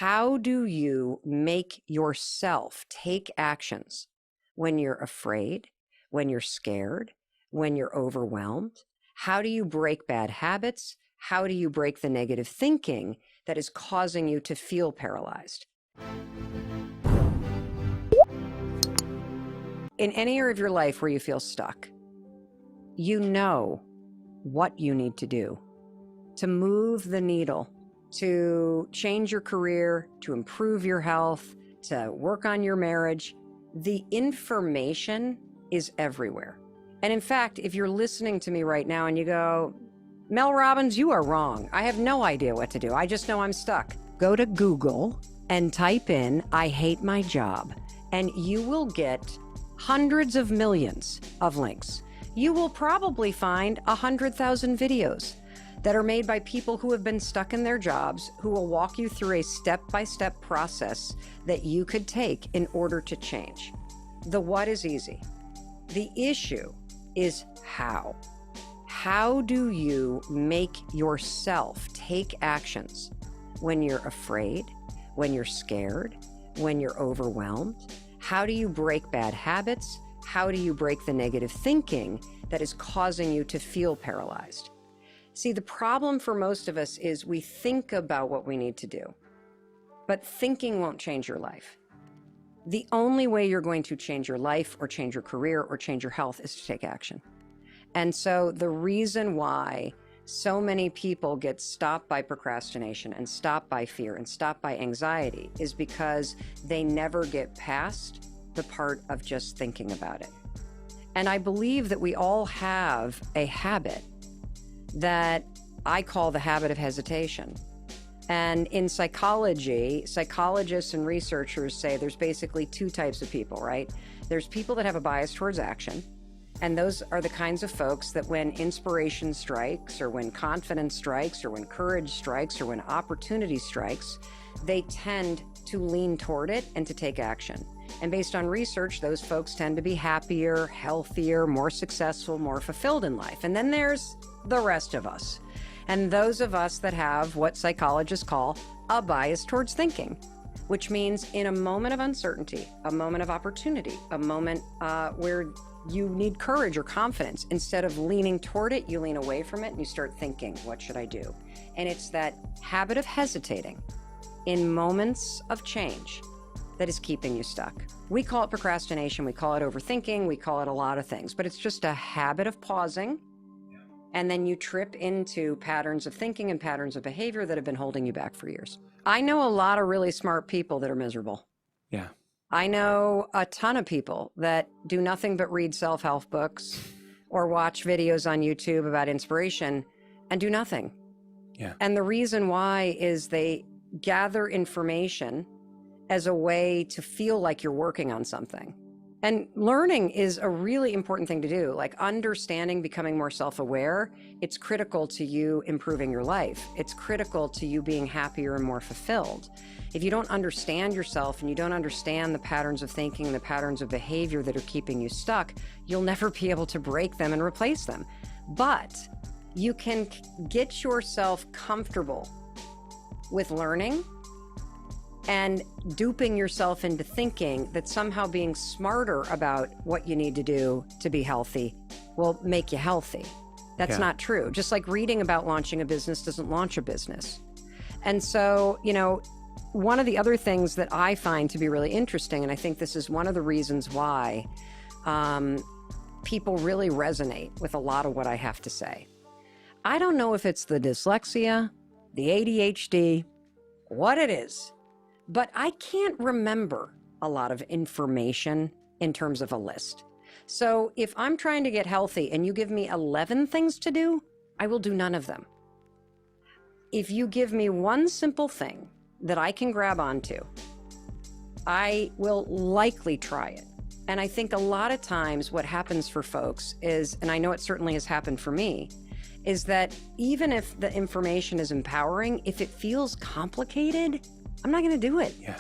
How do you make yourself take actions when you're afraid, when you're scared, when you're overwhelmed? How do you break bad habits? How do you break the negative thinking that is causing you to feel paralyzed? In any area of your life where you feel stuck, you know what you need to do to move the needle, to change your career, to improve your health, to work on your marriage. The information is everywhere. And in fact, if you're listening to me right now and you go, Mel Robbins, you are wrong. I have no idea what to do. I just know I'm stuck. Go to Google and type in, I hate my job, and you will get hundreds of millions of links. You will probably find 100,000 videos that are made by people who have been stuck in their jobs, who will walk you through a step-by-step process that you could take in order to change. The what is easy. The issue is how. How do you make yourself take actions when you're afraid, when you're scared, when you're overwhelmed? How do you break bad habits? How do you break the negative thinking that is causing you to feel paralyzed? See, the problem for most of us is we think about what we need to do, but thinking won't change your life. The only way you're going to change your life or change your career or change your health is to take action. And so the reason why so many people get stopped by procrastination and stopped by fear and stopped by anxiety is because they never get past the part of just thinking about it. And I believe that we all have a habit that I call the habit of hesitation. And in psychology, psychologists and researchers say there's basically two types of people, right? There's people that have a bias towards action. And those are the kinds of folks that when inspiration strikes, or when confidence strikes, or when courage strikes, or when opportunity strikes, they tend to lean toward it and to take action. And based on research, those folks tend to be happier, healthier, more successful, more fulfilled in life. And then there's the rest of us. And those of us that have what psychologists call a bias towards thinking, which means in a moment of uncertainty, a moment of opportunity, a moment where you need courage or confidence, instead of leaning toward it, you lean away from it and you start thinking, what should I do? And it's that habit of hesitating in moments of change that is keeping you stuck. We call it procrastination, we call it overthinking, we call it a lot of things, but it's just a habit of pausing. And then you trip into patterns of thinking and patterns of behavior that have been holding you back for years. I know a lot of really smart people that are miserable. Yeah. I know a ton of people that do nothing but read self-help books or watch videos on YouTube about inspiration and do nothing. Yeah. And the reason why is they gather information as a way to feel like you're working on something. And learning is a really important thing to do, like understanding, becoming more self-aware. It's critical to you improving your life. It's critical to you being happier and more fulfilled. If you don't understand yourself and you don't understand the patterns of thinking and the patterns of behavior that are keeping you stuck, you'll never be able to break them and replace them. But you can get yourself comfortable with learning and duping yourself into thinking that somehow being smarter about what you need to do to be healthy will make you healthy. That's not true. Just like reading about launching a business doesn't launch a business. And so, you know, one of the other things that I find to be really interesting, and I think this is one of the reasons why people really resonate with a lot of what I have to say. I don't know if it's the dyslexia, the ADHD, what it is, but I can't remember a lot of information in terms of a list. So if I'm trying to get healthy and you give me 11 things to do, I will do none of them. If you give me one simple thing that I can grab onto, I will likely try it. And I think a lot of times what happens for folks is, and I know it certainly has happened for me, is that even if the information is empowering, if it feels complicated, I'm not going to do it. Yeah.